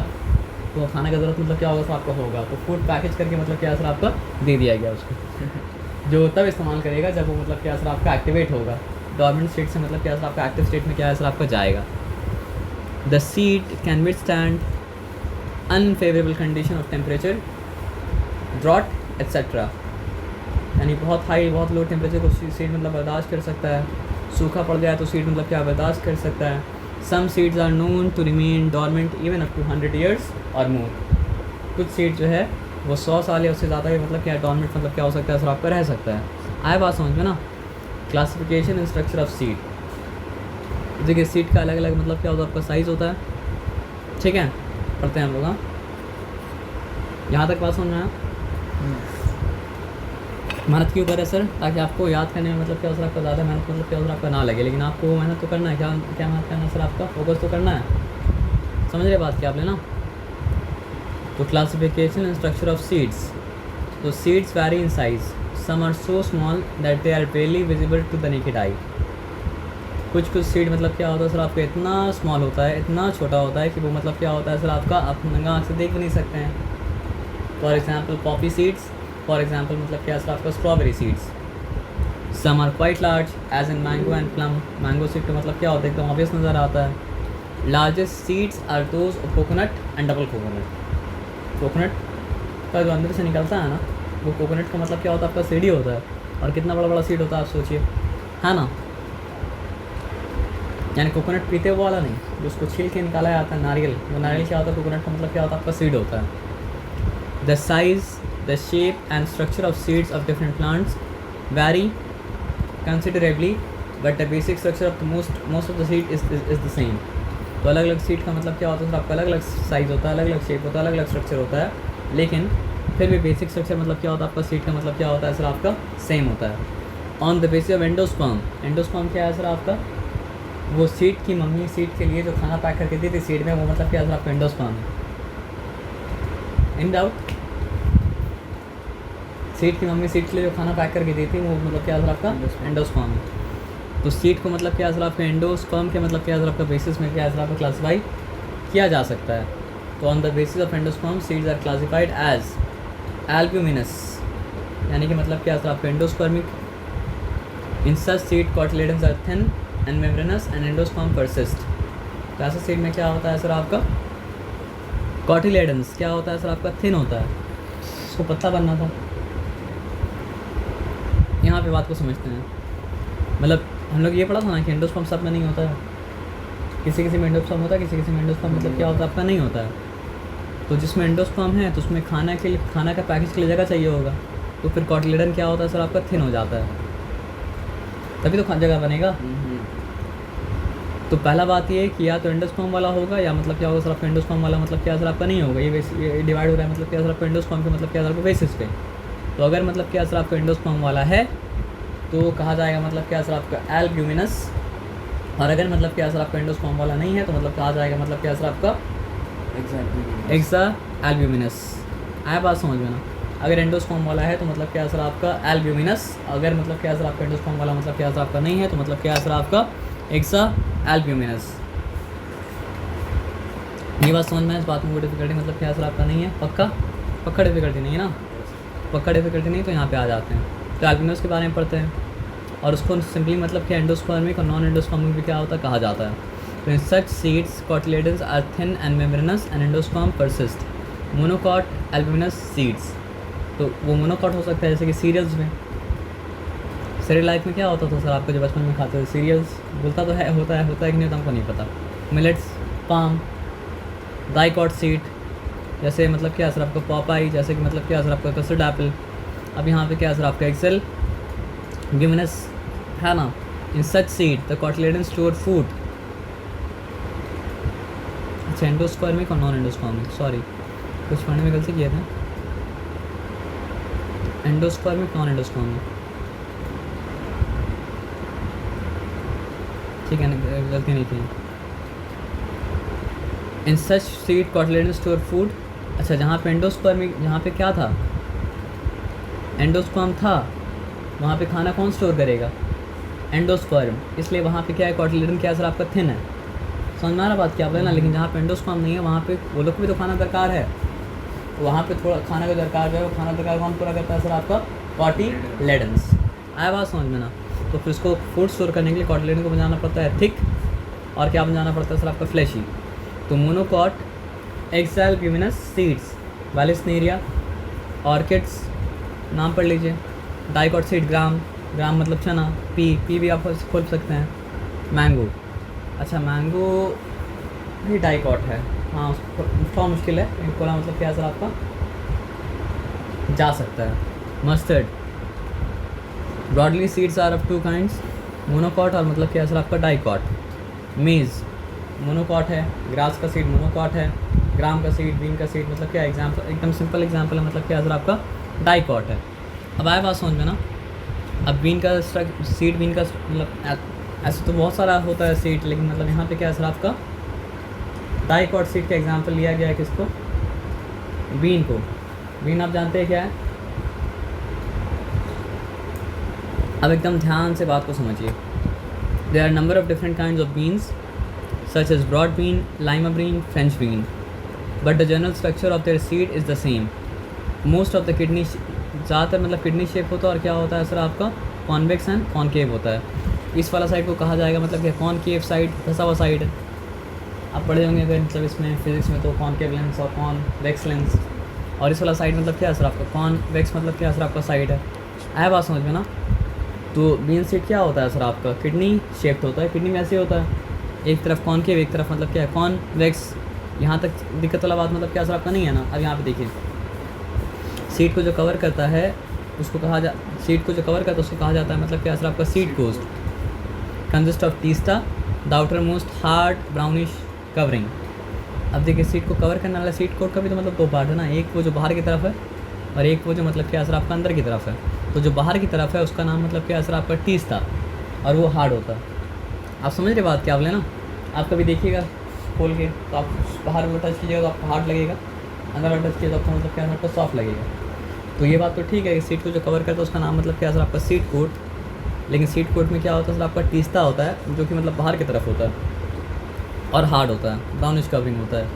तो खाने का ज़रूरत मतलब क्या होगा सर आपका होगा, तो फूड पैकेज करके मतलब क्या सर आपका दे दिया गया उसको जो तब इस्तेमाल करेगा जब वो मतलब क्या सर आपका एक्टिवेट होगा। डॉर्मेंट स्टेट से मतलब क्या सर आपका एक्टिव स्टेट में क्या है सर आपका जाएगा। The seed can withstand unfavourable condition of temperature, drought etcetera. यानी बहुत हाई बहुत लो टेम्परेचर को सीड मतलब बर्दाश्त कर सकता है। सूखा पड़ जाए तो सीड मतलब क्या बर्दाश्त कर सकता है। Some seeds are known to remain dormant even up to 100 years और मोर। कुछ सीड जो है वो 100 साल या उससे ज़्यादा भी मतलब क्या डॉर्मेंट मतलब क्या हो सकता है सर आपका रह सकता है। आया बात समझ में ना? Classification and structure of seed. देखिए सीड का अलग अलग मतलब क्या होता है, आपका साइज़ होता है। ठीक है, पढ़ते हैं हम लोग। हाँ, यहाँ तक बात समझ में आया? मेहनत क्यों करे सर? ताकि आपको याद करने में मतलब क्या सर आपका ज़्यादा मेहनत मतलब क्या सर आपका ना लगे, लेकिन आपको मेहनत तो करना है। क्या क्या मेहनत करना है सर आपका? फोकस तो करना है। समझ रहे बात क्या आप लेना? तो classification and structure of seeds. तो seeds vary in size, some are so small that they are barely visible to the naked eye. कुछ सीड मतलब क्या होता है सर आपका इतना स्मॉल होता है, इतना छोटा होता है कि वो मतलब क्या होता है सर आपका आप नंगा आँख से देख भी नहीं सकते हैं। For example poppy seeds, for example मतलब क्या सर आपका strawberry seeds. Some are quite large as in mango and plum. Mango seed तो मतलब क्या होता है एकदम ऑब्वियस नज़र आता है। Largest seeds are those of coconut and double coconut. Coconut का जो अंदर से निकलता है ना, वो कोकोनट का मतलब क्या होता है आपका सीड ही होता है। और कितना बड़ा बड़ा सीड होता है आप सोचिए, है ना? यानी कोकोनट पीते हुए वाला नहीं, जो उसको छील के निकाला जाता है नारियल, वो नारियल क्या होता है, कोकोनट का मतलब क्या होता है आपका सीड होता है। The size, the shape and structure of seeds of different plants vary considerably but the basic structure of most of the seed is the same. तो अलग अलग सीड का मतलब क्या होता है सर आपका अलग अलग साइज़ होता है, अलग अलग शेप होता है, अलग अलग स्ट्रक्चर होता है, लेकिन फिर भी बेसिक स्ट्रक्चर मतलब क्या होता है आपका सीड का मतलब क्या होता है सर आपका सेम होता है। On the basis of endosperm. Endosperm क्या है सर आपका? वो सीड की मम्मी सीड के लिए जो खाना पैक करके दी थी सीड में, वो मतलब क्या सर आपका एंडोस्पर्म है। In doubt? सीड की मम्मी सीड के लिए जो खाना पैक करके दी थी वो मतलब क्या सर आपका एंडोस्पर्म है। तो सीड को मतलब क्या सर आपका एंडोस्पर्म के मतलब क्या सर आपका बेसिस में क्या सर आपका क्लासीफाई किया जा सकता है। तो on the basis of endosperm seeds are classified as albuminous, यानी कि मतलब क्या सर आपका endospermic. In such seed cotyledons are thin and membranous and endosperm persist. तो ऐसे सीड में क्या होता है सर आपका कॉटिलेडन्स क्या होता है सर आपका थिन होता है, उसको पत्ता बनना था। यहाँ पे बात को समझते हैं, मतलब हम लोग ये पढ़ा था ना कि एंडोस्पर्म सब में नहीं होता है, किसी किसी में एंडोस्पर्म होता है, किसी किसी में एंडोस्पर्म मतलब क्या होता है आपका नहीं होता है। तो जिसमें एंडोस्पर्म है तो उसमें खाना का पैकेज के लिए जगह चाहिए होगा, तो फिर कॉटिलेडन क्या होता है सर आपका थिन हो जाता है, तभी तो जगह बनेगा। तो पहला बात ये है कि या तो एंडोस्पर्म वाला होगा या मतलब क्या होगा सर आपका एंडोस्पर्म वाला मतलब क्या सर आपका नहीं होगा। ये डिवाइड हो रहा है मतलब क्या सर आपका एंडोस्पर्म के मतलब क्या सर आपका बेसिस पे। तो अगर मतलब क्या सर आपका एंडोस्पर्म वाला है तो कहा जाएगा मतलब क्या सर आपका एल्ब्यूमिनस, और अगर मतलब क्या सर आपका एंडोस्पर्म वाला नहीं है तो मतलब कहा जाएगा मतलब क्या सर आपका एक्सा एल्ब्यूमिनस। आया बात समझ में ना? अगर एंडोस्पर्म वाला है तो मतलब क्या सर आपका एल्ब्यूमिनस, अगर मतलब क्या सर आपका एंडोस्पर्म वाला मतलब क्या सर आपका नहीं है तो मतलब क्या सर आपका एक्सा एल्ब्यूमिनस। ये बात समझ में, इस बात में कोई डिफिकल्टी मतलब क्या सर आपका नहीं है? पक्का डिफिकल्टी नहीं है ना? पकड़े पकड़ते नहीं तो यहाँ पे आ जाते हैं। तो एल्बिनोस के बारे में पढ़ते हैं और उसको सिंपली मतलब कि एंडोस्पर्मिक और नॉन एंडोस्पर्मिक भी क्या होता है कहा जाता है। तो in such seeds cotyledons are thin and membranous and endosperm persist. Monocot albuminous seeds, तो वो मोनोकॉट हो सकता है जैसे कि सीरियल्स में। सीरियल लाइफ में क्या होता था सर आपको जो बचपन में खाते थे सीरियल्स, बोलता तो है होता है कि नहीं, तो हमको नहीं पता। मिलेट्स, पाम, डाइकॉट सीड, जैसे मतलब क्या सर आपका पॉपाई, जैसे कि मतलब क्या सर आपका कस्टर्ड एप्पल। अब यहाँ पे क्या सर आपका एक्सेल गिमनस है ना। In such seed the cotyledon store food. अच्छा एंडोस्पर्मिक और नॉन एंडोस्पर्मिक, सॉरी कुछ पढ़ने में गलती किया था। एंडोस्पर्मिक नॉन एंडोस्पर्मिक, ठीक है ना, गलती नहीं की। इन such seed cotyledon store food. अच्छा जहाँ पे एंडोस्पर्मिक, यहाँ पे क्या था एंडोस्पर्म था, वहाँ पे खाना कौन स्टोर करेगा एंडोस्पर्म, इसलिए वहाँ पे क्या है कोटिलेडन क्या सर आपका थिन है। समझ में आ रहा बात क्या बोले ना। लेकिन जहाँ पे एंडोस्पर्म नहीं है वहाँ पे वो लोग को भी तो खाना दरकार है, तो वहाँ पे थोड़ा खाना का दरकार है, वो खाना दरकार कौन पूरा करता है सर आपका कोटिलेडन्स। आया बात समझ में ना। तो फिर उसको फूड स्टोर करने के लिए कोटिलेडन को बनाना पड़ता है थिक, और क्या बनाना पड़ता है सर आपका फ्लैशी। तो मोनोकॉट एक्सैल्ब्यूमिनस सीड्स, वालिसनेरिया, ऑर्किड्स नाम पढ़ लीजिए। डाइकॉट सीड ग्राम, ग्राम मतलब चना, पी भी आप खोल सकते हैं। मैंगो, अच्छा मैंगो भी डाइकॉट है, हाँ उसको थोड़ा मुश्किल है, खोला मतलब क्या सर आपका जा सकता है। Mustard, broadly seeds are of two kinds, monocot और मतलब क्या सर आपका डाइकॉट। मेज़ मोनोकॉट है, ग्रास का सीड मोनोकॉट है, ग्राम का सीड, बीन का सीड मतलब क्या एग्जाम्पल, एकदम सिंपल एग्जाम्पल है, मतलब क्या सर आपका डाइकॉट है। अब आए बात समझ में ना। अब बीन का सीड, बीन का मतलब ऐसे तो बहुत सारा होता है सीड, लेकिन मतलब यहाँ पे क्या सर आपका डाइकॉट सीड का एग्जांपल लिया गया है किसको, बीन को। बीन आप जानते हैं क्या है। अब एकदम ध्यान से बात को समझिए। There are number of different kinds of beans such as broad bean, lima bean, French bean, but the general structure of their seed is the same. Most of the kidney ज़्यादातर मतलब किडनी शेप होता है, और क्या होता है sir आपका convex and concave होता है। इस वाला साइड को कहा जाएगा मतलब क्या कॉनकेव साइड, फंसा हुआ साइड है। आप पढ़े होंगे अगर मतलब इसमें फिजिक्स में तो कॉनकेव लेंस और कॉनवेक्स लेंस, और इस वाला साइड मतलब क्या है सर आपका कॉनवेक्स मतलब क्या है सर आपका साइड है। आया बात समझ में ना। तो बीन सीड क्या होता है सर आपका किडनी शेप्ड होता है, किडनी में ऐसे होता है, एक तरफ कॉनकेव एक तरफ मतलब क्या है कॉनवेक्स। यहाँ तक दिक्कत वाला बात मतलब क्या सर आपका नहीं है ना। अब यहाँ पे देखिए सीड को जो कवर करता है उसको कहा सीड को जो कवर करता है उसको कहा जाता है मतलब क्या सर आपका seed coat, consist of testa, the outer most hard brownish covering. अब देखिए सीड को कवर करने वाला सीड कोट का भी तो मतलब दो पार्ट है ना, एक वो जो बाहर की तरफ है और एक वो जो मतलब क्या सर आपका अंदर की तरफ है। तो जो बाहर की तरफ है उसका नाम मतलब क्या सर आपका टीस्टा, और वो हार्ड होता है। आप समझ रहे बात क्या बोले ना। आप कभी देखिएगा खोल के तो आप बाहर वाला टच कीजिएगा तो आपको हार्ड लगेगा, अंदर वाला टच कीजिएगा तो आपको मतलब क्या आपको सॉफ्ट लगेगा। तो ये बात तो ठीक है कि सीड को जो कवर करता है उसका नाम मतलब क्या सर आपका सीड कोट। लेकिन सीड कोट में क्या होता है सर आपका टीस्ता होता है जो कि मतलब बाहर की तरफ होता है और हार्ड होता है, ब्राउनिश कवरिंग होता है।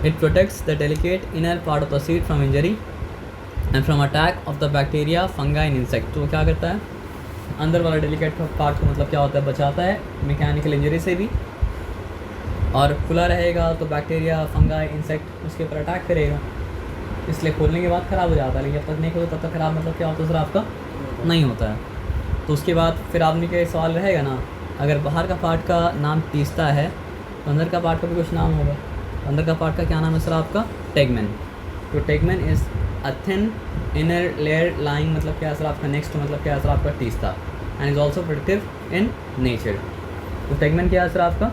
It protects the delicate inner part of the seed from injury and from attack of the bacteria, fungi and insect. तो क्या करता है अंदर वाला डेलिकेट पार्ट को मतलब क्या होता है बचाता है मैकेनिकल इंजरी से भी, और खुला रहेगा तो बैक्टीरिया, फंगाई, इंसेक्ट उसके ऊपर अटैक करेगा, इसलिए खोलने के बाद ख़राब हो जाता है। लेकिन जब तक नहीं खोलता तब तक ख़राब मतलब क्या होता है सर आपका नहीं होता है। तो उसके बाद फिर आदमी का सवाल रहेगा ना, अगर बाहर का पार्ट का नाम टीस्ता है तो अंदर का पार्ट का भी कुछ नाम होगा। अंदर का पार्ट का क्या नाम है सर आपका टेगमेन। तो tegmen is a thin inner layer lying मतलब क्या सर आपका नेक्स्ट मतलब क्या सर आपका testa and is also productive in nature. तो टेगमेन क्या है सर आपका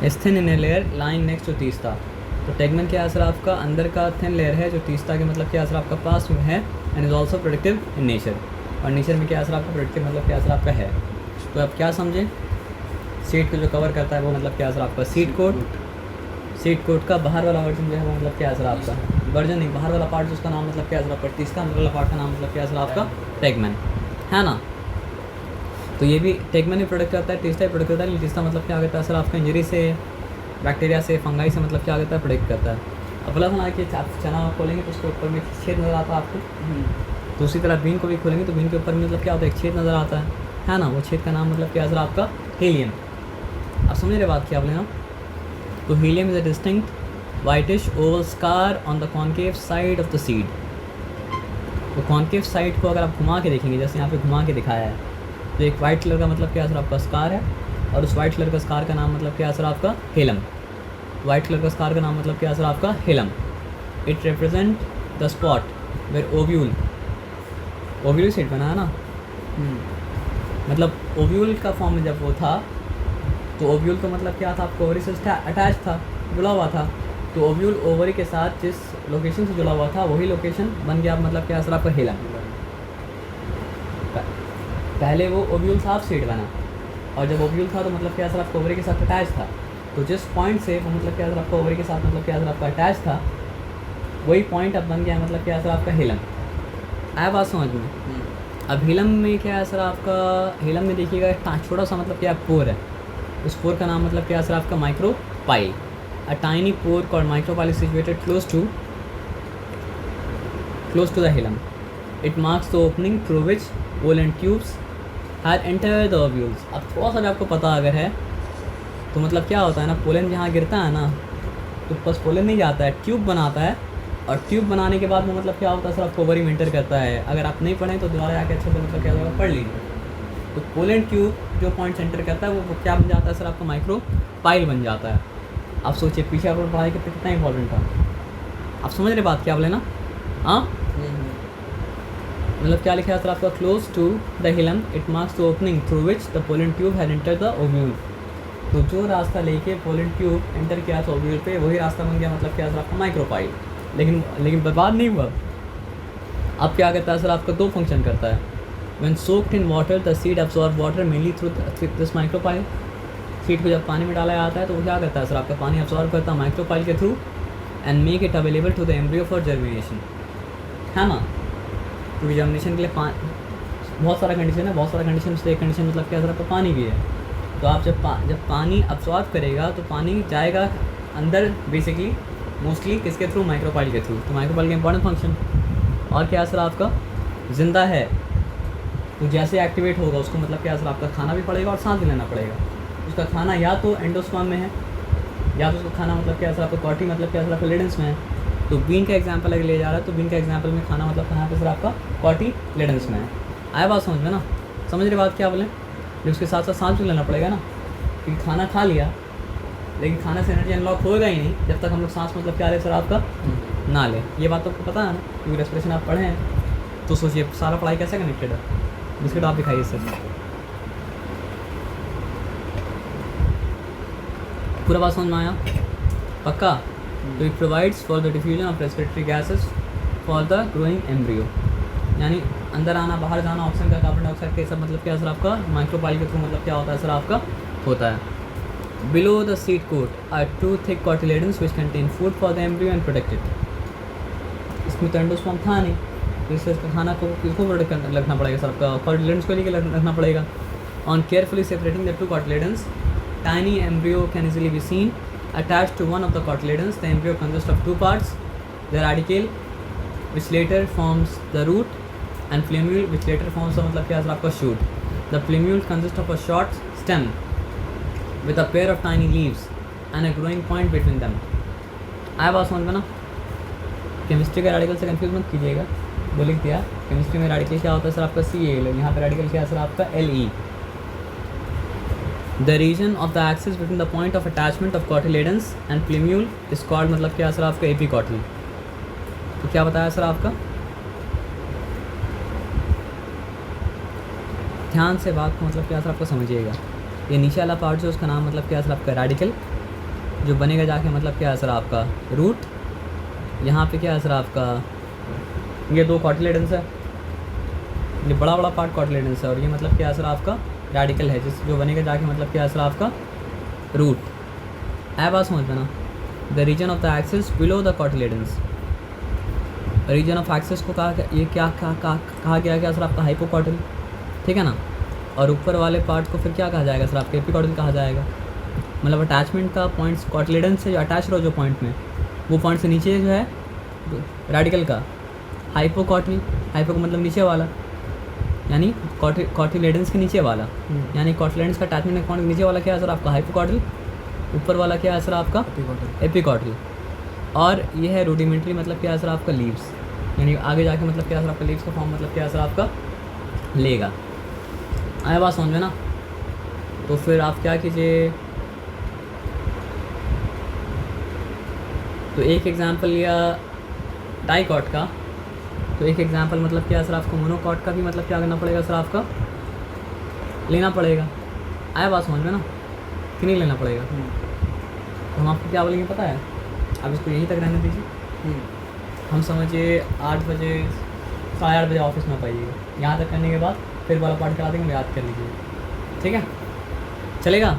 is thin inner layer lying next to testa. तो टेगमेन क्या है सर आपका अंदर का थिन लेयर है जो टीस्ता के मतलब क्या सर आपका पास में है and is also productive in nature. और नेचर में क्या सर आपका प्रोडक्टिव मतलब क्या सर आपका है। तो आप क्या समझें सीड को जो कवर करता है वो मतलब क्या सर आपका सीड कोट। सीड कोट का बाहर वाला वर्जन जो है वो मतलब क्या सर आपका वर्जन नहीं, बाहर वाला पार्ट जिसका नाम मतलब क्या सर आपका टीस्ता, अंदर वाला पार्ट का नाम मतलब क्या सर आपका टेगमेन है ना। तो ये भी टेगमेन ही प्रोडक्ट करता है, टीस्ता ही प्रोडक्ट करता है। लेकिन टीस्ता मतलब क्या करता है सर आपका इंजरी से, बैक्टीरिया से, फंगाई से मतलब क्या करता है प्रोडक्ट करता है। अब बोला था ना कि आप चना खोलेंगे तो उसके ऊपर में छेद नज़र आता है आपको, तो उसी तरह बीन को भी खोलेंगे तो बीन के ऊपर मतलब क्या होता है, एक छेद नज़र आता है ना। वो छेद का नाम मतलब क्या सर आपका हीलियम। अब समझ रहे बात क्या बोले ना। तो helium is a distinct whitish Oval scar on the concave side of the seed. तो कॉन्केव साइड को अगर आप घुमा के देखेंगे, जैसे यहाँ पे घुमा के दिखाया है, तो एक वाइट कलर का मतलब क्या सर आपका स्कार है, और उस वाइट कलर का स्कार का नाम मतलब क्या सर आपका हेलम। वाइट कलर का स्कार का नाम मतलब क्या सर आपका hilum. It represent the spot where ovule seed बना है ना, मतलब ओव्यूल का फॉर्म में जब वो था तो ओव्यूल का मतलब क्या था, आपको ओवरी से अटैच था, जुड़ा हुआ था। तो ओव्यूल ओवरी के साथ जिस लोकेशन से जुड़ा हुआ था वही लोकेशन बन गया मतलब क्या सर आपका हेलम। पहले वो ओव्यूल था सीड बना, और जब ओव्यूल था तो मतलब क्या सर आपका ओवरी के साथ अटैच था। तो जिस पॉइंट से वो मतलब क्या सर आपका ओवरी के साथ मतलब क्या सर आपका अटैच था, वही पॉइंट अब बन गया मतलब क्या सर आपका हेलम। आया बात समझ में। अब हेलम में क्या है सर आपका, हेलम में देखिएगा एक छोटा सा मतलब क्या पोर है, उस पोर का नाम मतलब क्या है सर आपका micropyle. A tiny pore called micropyle is situated close to the hilum. It marks the opening through which pollen tubes had entered the ovules. अब थोड़ा सा भी आपको पता अगर है तो मतलब क्या होता है ना, पोलन जहाँ गिरता है ना तो बस पोलन नहीं जाता है, ट्यूब बनाता है, और ट्यूब बनाने के बाद में मतलब क्या होता है सर आपको ओवरी में एंटर करता है. अगर आप नहीं पढ़ें तो दोबारा आके अच्छे से मतलब क्या होगा पढ़ लीजिए. तो पोलन ट्यूब जो पॉइंट सेंटर करता है वो क्या बन जाता है सर आपका माइक्रोपाइल बन जाता है. आप सोचिए पीछे आप पढ़ाई के कितना इंपॉर्टेंट था. आप समझ रहे बात क्या बोले ना. हाँ मतलब क्या लिखा है सर आपका close to the hilum it marks the opening through which the pollen tube had enter the ovule. तो जो रास्ता लेके पोलन ट्यूब एंटर किया था ओव्यूल पे वही रास्ता बन गया मतलब क्या सर आपका माइक्रोपाइल. लेकिन बर्बाद नहीं हुआ. अब क्या करता है सर आपका दो फंक्शन करता है. When soaked in water the seed absorb water mainly through this micropyle. Seed को जब पानी में डाला जाता है तो वो क्या करता है सर आपका पानी अब्सॉर्ब करता है माइक्रोपाइल के through and make it available to the embryo for germination. है ना. क्योंकि जर्मिनेशन के लिए बहुत सारा कंडीशन है, बहुत सारा कंडीशन से एक कंडीशन मतलब क्या सर आपका पानी भी है. तो आप जब पानी अब्सॉर्ब करेगा तो पानी जाएगा अंदर बेसिकली मोस्टली किसके थ्रू, माइक्रोपाइल के थ्रू. तो माइक्रोपाइल का इंपॉर्टेंट फंक्शन. और क्या सर आपका ज़िंदा है तो जैसे एक्टिवेट होगा उसको मतलब क्या सर आपका खाना भी पड़ेगा और सांस भी लेना पड़ेगा. उसका खाना या तो एंडोस्पर्म में है या तो उसका खाना मतलब क्या सर आपका कॉटी मतलब क्या सर आपका लेडेंस में है. तो बीन का एग्जांपल अगर ले जा रहा है तो बीन का एग्जांपल में खाना मतलब कहाँ पे सर आपका कॉटी लेडेंस में है. आया बात समझ में ना. समझ रही बात क्या बोले. लेकिन उसके साथ साथ सांस भी लेना पड़ेगा ना, क्योंकि खाना खा लिया लेकिन खाने से एनर्जी अनलॉक होएगा ही नहीं जब तक हम लोग सांस मतलब क्या ले सर आपका ना ले. ये बात तो आपको पता है ना, क्योंकि रेस्पिरेशन आप पढ़े हैं. तो सोचिए सारा पढ़ाई कैसे कनेक्टेड है. बिस्किट आप दिखाइए सर. पूरा बात समझ में आया पक्का. तो it provides for the diffusion of respiratory gases for the growing embryo. यानी अंदर आना बाहर जाना ऑक्सीजन का कार्बन डाइऑक्साइड के सब मतलब क्या सर आपका माइक्रोपाइल के थ्रू मतलब क्या होता है सर आपका होता है. Below the seed coat are two thick cotyledons which contain food for the embryo and protect it. इसमें तो एंडोस्पर्म था नहीं तो इसलिए इसका खाना को किसको प्रोटेक्ट रखना पड़ेगा सर आपका cotyledons को लेके रखना पड़ेगा. On carefully separating the two cotyledons, tiny embryo can easily be seen. Attached to one of the cotyledons, the embryo consists of two parts: the radicle, which later forms the root, and plumule, which later forms the मतलब क्या sir आपका shoot. The plumule consists of a short stem with a pair of tiny leaves and a growing point between them. आया बात समझ में ना. Chemistry का radical से कंफ्यूज मत कीजिएगा. वो लिख दिया केमिस्ट्री में रेडिकल क्या होता है सर आपका CaL. यहाँ पे रेडिकल क्या है सर आपका Le. The region of the axis between the point of attachment of cotyledons and plumule is called मतलब क्या है सर आपका एपिकॉटल. तो क्या बताया सर आपका. ध्यान से बात को मतलब क्या सर आपको समझिएगा. ये नीचे वाला पार्ट जो उसका नाम मतलब क्या है सर आपका रेडिकल, जो बनेगा जाके मतलब क्या है सर आपका रूट. यहाँ पे क्या है सर आपका ये दो कॉटिलेडन्स है, ये बड़ा बड़ा पार्ट कॉटिलेडन्स है, और ये मतलब क्या है सर आपका रेडिकल है जिस जो बनेगा जाके मतलब क्या है सर आपका रूट. है बात समझ में ना. The region of the axis below the cotyledons. Region of axis को कहा ये क्या कहा गया क्या सर आपका हाइपोकॉटिल. ठीक है ना. और ऊपर वाले पार्ट को फिर क्या कहा जाएगा सर आपका एपिकॉटिल कहा जाएगा. मतलब अटैचमेंट का पॉइंट्स कॉटिलेडन से जो अटैच रहो जो पॉइंट में वो पॉइंट से नीचे जो है रेडिकल का हाइपोकॉटिल, हाइपो का मतलब नीचे वाला, यानी कॉटिलेडन्स के नीचे वाला, यानी कॉटिलेडन्स का अटैचमेंट पॉइंट नीचे वाला क्या है सर आपका हाइपोकॉटिल, ऊपर वाला क्या है सर आपका एपिकॉटिल। और ये है रूडिमेंट्री मतलब क्या है सर आपका लीव्स, यानी आगे जाके मतलब क्या है सर आपका लीव्स का फॉर्म मतलब क्या है सर आपका लेगा। आया बात समझ में ना। तो फिर आप क्या कीजिए, तो एक एग्जांपल लिया डाइकॉट का, तो एक एग्जांपल मतलब क्या है सर आपको मोनोकॉट का भी मतलब क्या करना पड़ेगा सर आपका लेना पड़ेगा। आया बात समझ में ना कि नहीं लेना पड़ेगा। तो हम आपको क्या बोलेंगे पता है, आप इसको यहीं तक रहने दीजिए। हम समझिए 8 बजे 8:30 बजे ऑफिस में पाइएगा, यहाँ तक करने के बाद फिर वाला पार्ट करा देंगे, याद कर लीजिए, ठीक है चलेगा।